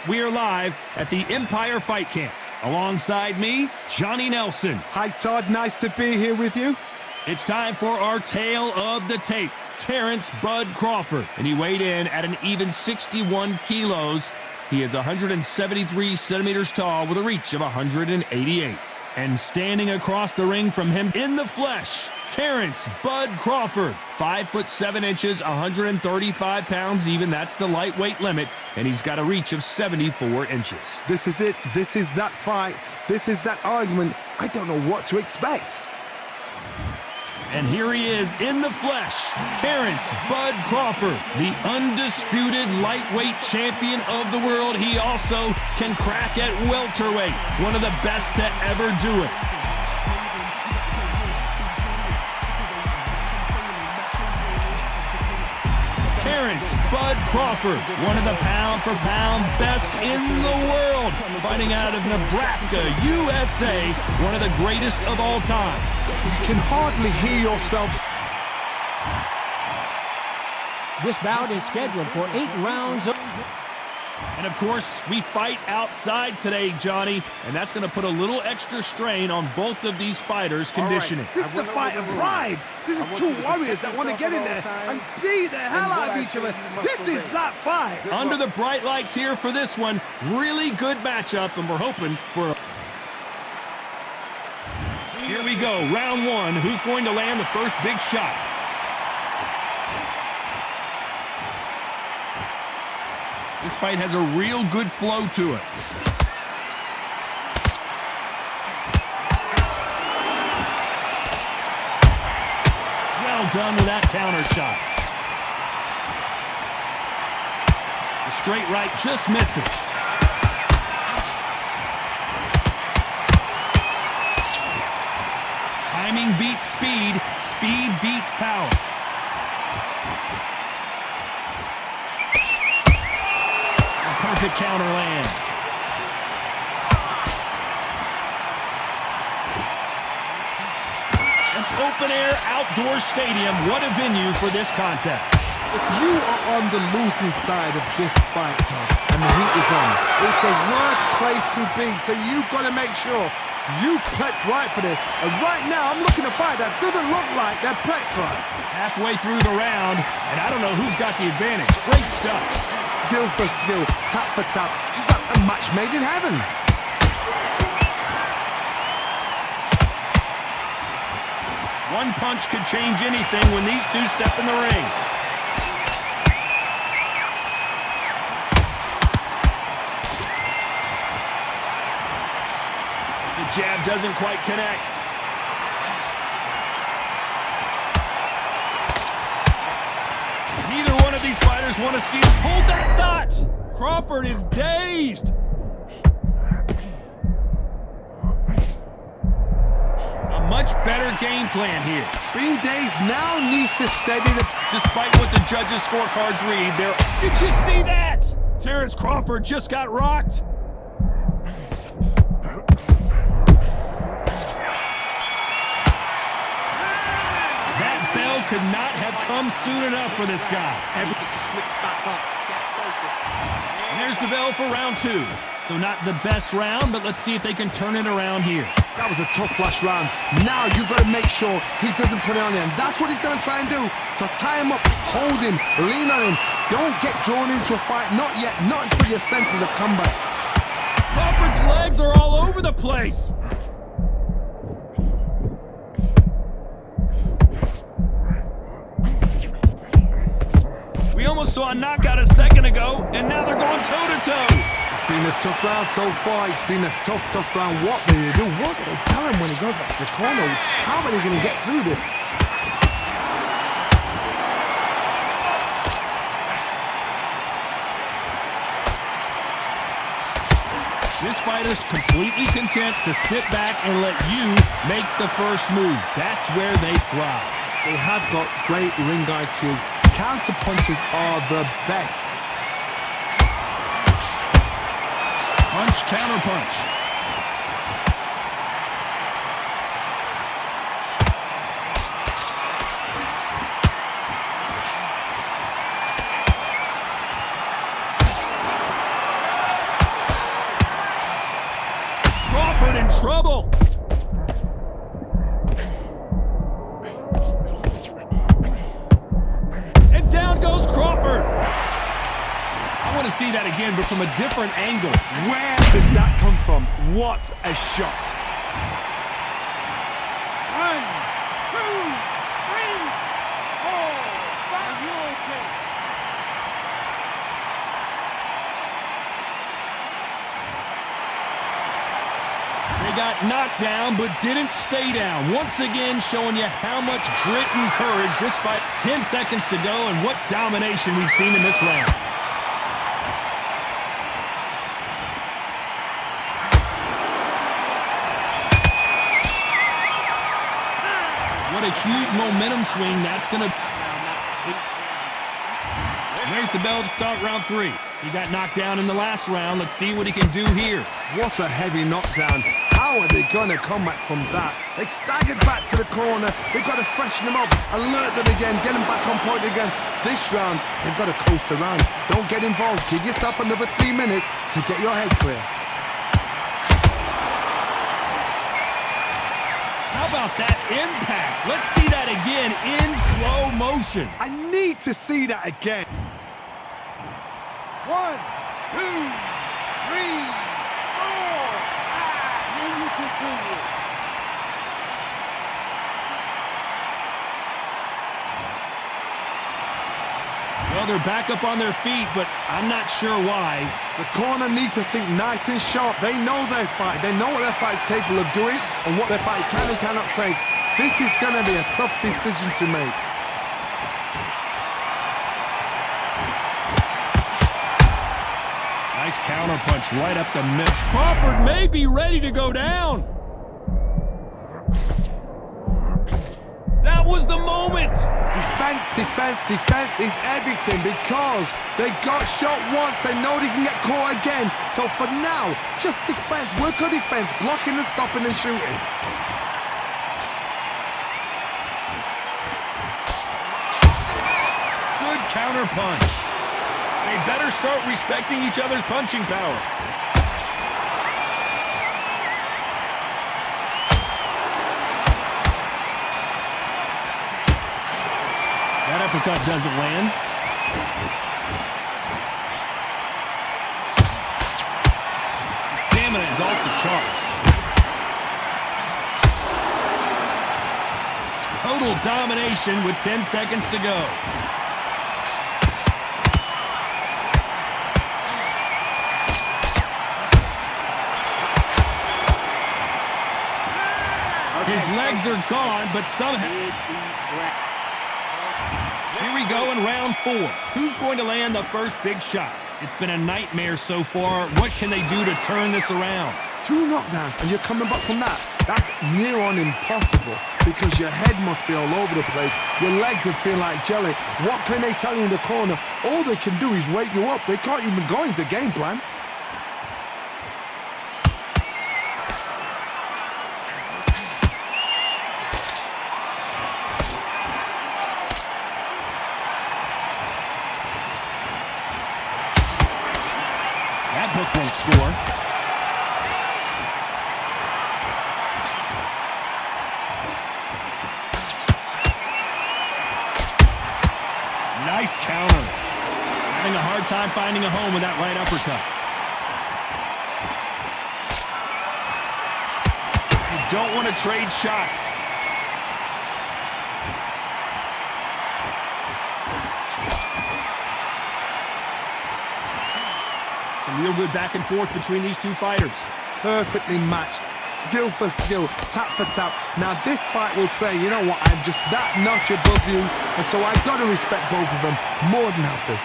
We are live at the Empire Fight Camp. Alongside me, Johnny Nelson. Hi, Todd. Nice to be here with you. It's time for our tale of the tape, Terrence Bud Crawford. And he weighed in at an even 61 kilos. He is 173 centimeters tall with a reach of 188. And standing across the ring from him in the flesh, Terrence Bud Crawford. 5'7", 135 pounds even. That's the lightweight limit. And he's got a reach of 74 inches. This is it. This is that fight. This is that argument. I don't know what to expect. And here he is in the flesh, Terrence Bud Crawford, the undisputed lightweight champion of the world. He also can crack at welterweight, one of the best to ever do it. Terrence Bud Crawford, one of the pound-for-pound best in the world, fighting out of Nebraska, USA, one of the greatest of all time. You can hardly hear yourself. This bout is scheduled for 8 rounds. And of course, we fight outside today, Johnny, and that's going to put a little extra strain on both of these fighters' conditioning. This is the fight of pride. This is two warriors that want to get in there and beat the hell out of each other. This is that fight. Under the bright lights here for this one, really good matchup, and we're hoping for a... Here we go, round one. Who's going to land the first big shot? This fight has a real good flow to it. Well done with that counter shot. The straight right just misses. Timing beats speed, speed beats power. Perfect counter lands. An open-air outdoor stadium. What a venue for this contest. If you are on the losing side of this fight, Todd, and the heat is on, it's the worst place to be, so you've got to make sure you've prepped right for this. And right now, I'm looking at a fight that doesn't look like they're prepped right. Halfway through the round, and I don't know who's got the advantage. Great stuff. Skill for skill, tap for tap. Just like a match made in heaven. One punch could change anything when these two step in the ring. The jab doesn't quite connect. Neither one of these fighters want to see him. Hold that thought! Crawford is dazed. A much better game plan here. Being dazed now needs to steady the... Despite what the judges' scorecards read, there... Did you see that? Terrence Crawford just got rocked. Could not have come soon enough for this guy. Everything to switch back up. Get focused. And there's the bell for round two. So not the best round, but let's see if they can turn it around here. That was a tough last round. Now you've got to make sure he doesn't put it on him. That's what he's going to try and do. So tie him up, hold him, lean on him. Don't get drawn into a fight. Not yet. Not until your senses have come back. Crawford's legs are all over the place. We almost saw a knockout a second ago, and now they're going toe-to-toe. It's been a tough round so far. It's been a tough round. What will they do? What will they tell him when he goes back to the corner? How are they going to get through this? This fighter's completely content to sit back and let you make the first move. That's where they thrive. They have got great ring IQ. Counter punches are the best. Punch, counter punch. in trouble. And down goes Crawford. I want to see that again, but from a different angle. Where did that come from? What a shot. 1, 2, 3, 4, 5. You okay? They got knocked down, but didn't stay down. Once again, showing you how much grit and courage this fight. 10 seconds to go, and what domination we've seen in this round. What a huge momentum swing that's going to... There's the bell to start round 3. He got knocked down in the last round. Let's see what he can do here. What a heavy knockdown. How are they going to come back from that? They staggered back to the corner. They've got to freshen them up, alert them again, get them back on point again. This round, they've got to coast around. Don't get involved. Give yourself another 3 minutes to get your head clear. How about that impact? Let's see that again in slow motion. I need to see that again. 1, 2, 3, 4. Then you continue. Well, they're back up on their feet, but I'm not sure why. The corner need to think nice and sharp. They know their fight. They know what their fight is capable of doing and what their fight can and cannot take. This is going to be a tough decision to make. Nice counter punch right up the middle. Crawford may be ready to go down. That was the moment. Defense, defense, defense is everything because they got shot once. They know they can get caught again. So for now, just defense. Work on defense, blocking and stopping and shooting. Good counter punch. They better start respecting each other's punching power. That uppercut doesn't land. Stamina is off the charts. Total domination with 10 seconds to go. His legs are gone, but somehow... Here we go in round 4. Who's going to land the first big shot? It's been a nightmare so far. What can they do to turn this around? 2 knockdowns and you're coming back from that. That's near on impossible because your head must be all over the place. Your legs would feel like jelly. What can they tell you in the corner? All they can do is wake you up. They can't even go into game plan. That hook won't score. Nice counter. Having a hard time finding a home with that right uppercut. You don't want to trade shots. Some real good back and forth between these two fighters. Perfectly matched, skill for skill, tap for tap. Now this fight will say, you know what, I'm just that notch above you, and so I've got to respect both of them more than happy.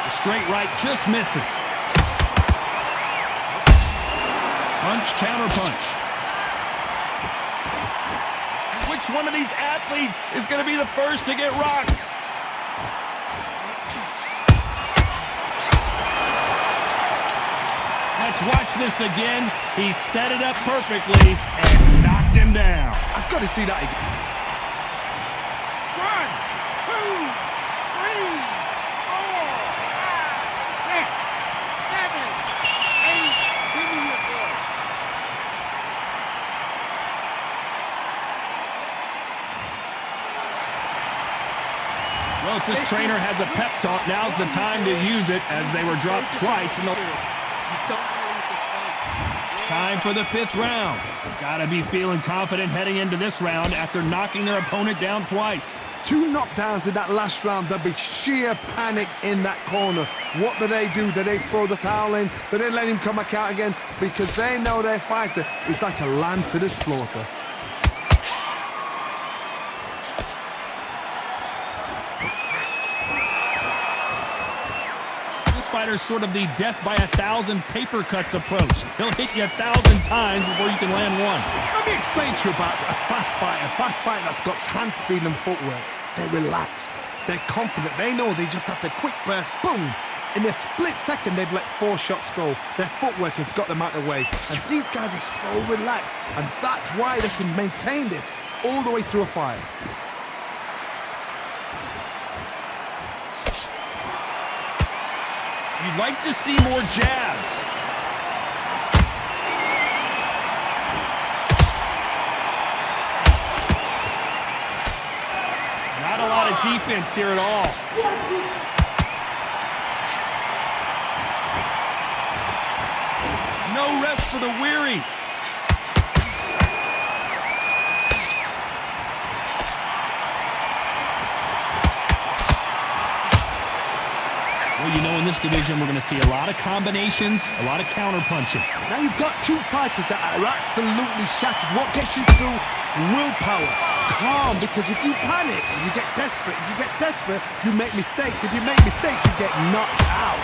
The straight right just misses. Punch, counter punch. Which one of these athletes is going to be the first to get rocked? Let's watch this again. He set it up perfectly and knocked him down. I've got to see that again. 1, 2, 3, 4, 5, 6, 7, 8. Give me your ball. Well, if this trainer has a pep talk, now's the time to use it as they were dropped twice in the... Time for the 5th round. Gotta be feeling confident heading into this round after knocking their opponent down twice. 2 knockdowns in that last round. There'll be sheer panic in that corner. What do? Do they throw the towel in? Do they let him come back out again? Because they know their fighter is like a lamb to the slaughter. Fighter's sort of the death by 1,000 paper cuts approach. He'll hit you 1,000 times before you can land one. Let me explain to you about a fast fighter that's got hand speed and footwork. They're relaxed. They're confident. They know they just have to quick burst, boom. In a split second, they've let 4 shots go. Their footwork has got them out of the way. And these guys are so relaxed. And that's why they can maintain this all the way through a fight. You'd like to see more jabs. Not a lot of defense here at all. No rest for the weary. Well, you know, in this division, we're going to see a lot of combinations, a lot of counter-punching. Now you've got 2 fighters that are absolutely shattered. What gets you through? Willpower. Calm, because if you panic, you get desperate. If you get desperate, you make mistakes. If you make mistakes, you get knocked out.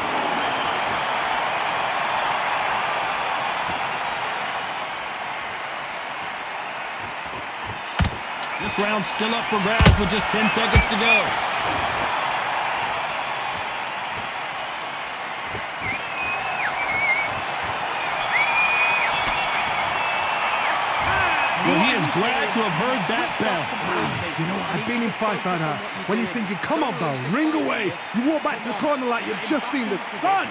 This round's still up for grabs with just 10 seconds to go. Well, he is glad to have heard that bell. You know, I've been in fights like that. When you're thinking, come on, bell, ring away. You walk back to the corner like you've just seen the sun.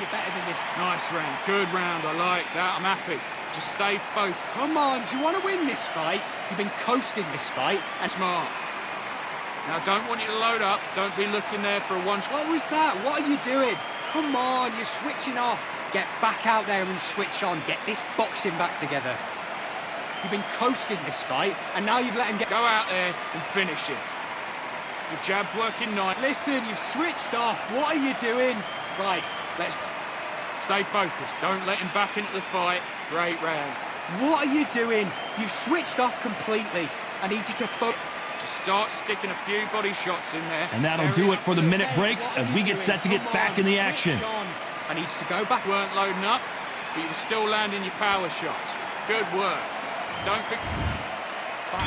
Nice round. Good round. I like that. I'm happy. Just stay focused. Come on, do you want to win this fight? You've been coasting this fight. And smart. Now, don't want you to load up. Don't be looking there for a one-shot. What was that? What are you doing? Come on, you're switching off. Get back out there and switch on. Get this boxing back together. You've been coasting this fight, and now you've let him get... Go out there and finish it. Your jab's working nice. Listen, you've switched off. What are you doing? Right, let's... Stay focused. Don't let him back into the fight. Great round. What are you doing? You've switched off completely. I need you to Just start sticking a few body shots in there. And that'll do it for the minute break as we get set to get back in the action. I need you to go back. You weren't loading up, but you were still landing your power shots. Good work. Don't think...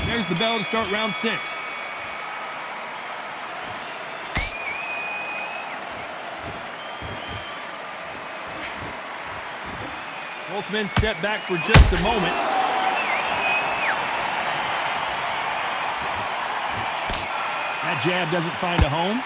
There's the bell to start round 6. Both men step back for just a moment. That jab doesn't find a home.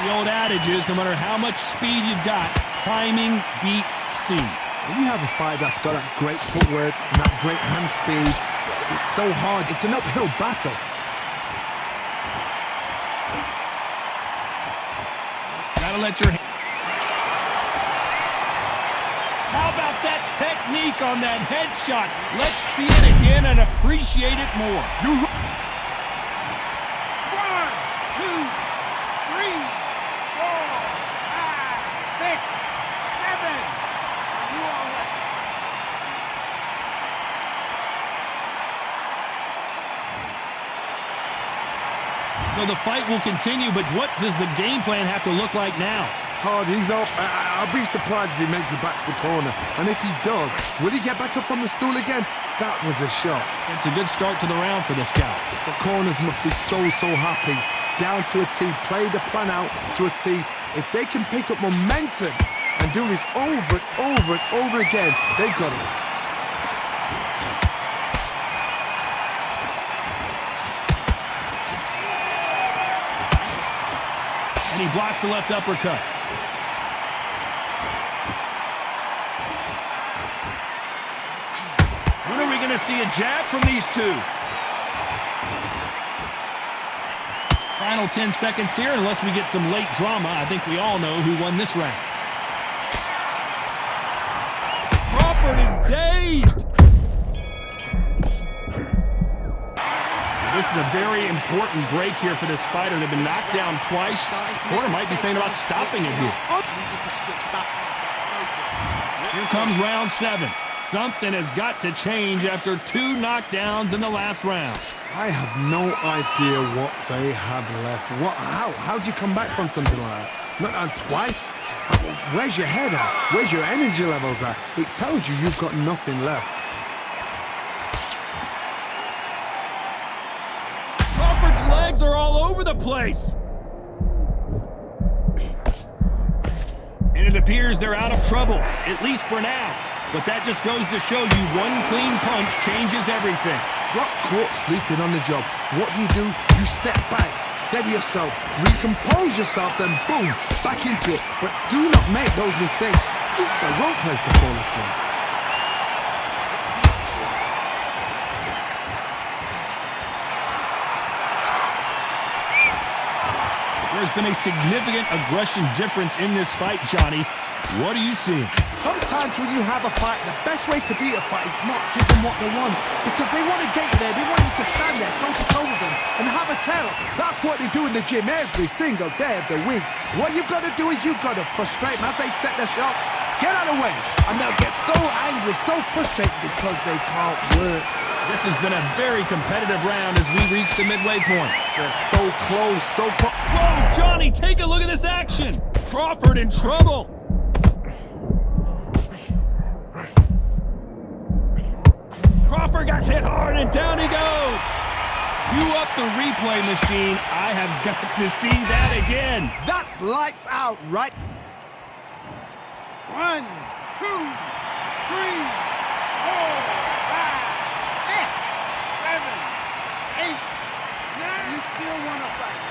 The old adage is, no matter how much speed you've got, timing beats speed. When you have a fight that's got that great footwork and that great hand speed, it's so hard. It's an uphill battle. Gotta let your hand... How about that technique on that headshot? Let's see it again and appreciate it more. 1, 2, 3, 4, 5, 6, 7. You are ready. So the fight will continue, but what does the game plan have to look like now? Hard, he's off. I'll be surprised if he makes it back to the corner. And if he does, will he get back up from the stool again? That was a shot. It's a good start to the round for this guy. The corners must be so happy. down to a T. Play the plan out to a T. If they can pick up momentum and do this over and over and over again, they've got it. And he blocks the left uppercut. When are we going to see a jab from these two? Final 10 seconds here, unless we get some late drama. I think we all know who won this round. Crawford is dazed. This is a very important break here for this fighter. They've been knocked down twice. Corner might be thinking about stopping it here. Here comes round 7. Something has got to change after 2 knockdowns in the last round. I have no idea what they have left. How do you come back from something like that? Not on twice? Where's your head at? Where's your energy levels at? It tells you you've got nothing left. Crawford's legs are all over the place. And it appears they're out of trouble, at least for now. But that just goes to show you one clean punch changes everything. Got caught sleeping on the job. What do? You step back, steady yourself, recompose yourself, then boom, back into it. But do not make those mistakes. This is the wrong place to fall asleep. There's been a significant aggression difference in this fight, Johnny. What are you seeing? Sometimes when you have a fight, the best way to beat a fight is not give them what they want. Because they want to get you there. They want you to stand there toe-to-toe with them and have a tell. That's what they do in the gym every single day of the week. What you've got to do is you've got to frustrate them as they set their shots. Get out of the way. And they'll get so angry, so frustrated because they can't work. This has been a very competitive round as we reach the midway point. They're so close, so close. Whoa, Johnny, take a look at this action. Crawford in trouble. Crawford got hit hard and down he goes. Cue up the replay machine. I have got to see that again. That's lights out, right? 1, 2, 3, 4, 5, 6, 7, 8, 9. You still want to fight?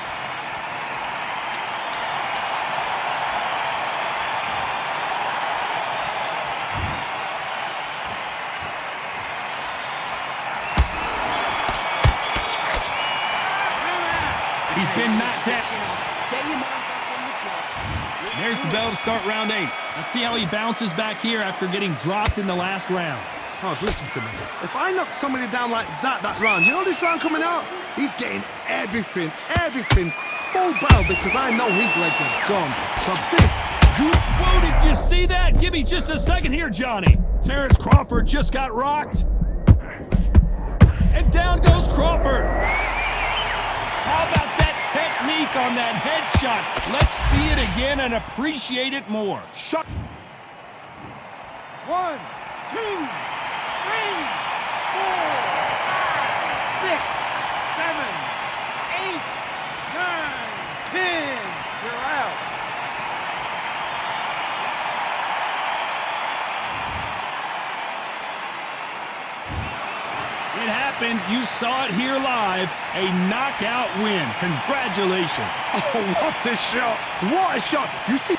He's been knocked out. There's the bell to start round 8. Let's see how he bounces back here after getting dropped in the last round. Todd, listen to me. If I knock somebody down like that round, you know this round coming out? He's getting everything, full barrel because I know his legs are gone. So this, Whoa, did you see that? Give me just a second here, Johnny. Terrence Crawford just got rocked. And down goes Crawford. How about that technique on that headshot? Let's see it again and appreciate it more. shut. 1, 2, 3, 4, 5, 6, 7, 8, 9, 10. You're out. It happened. You saw it here live. A knockout win. Congratulations. Oh, what a shot. What a shot. You see...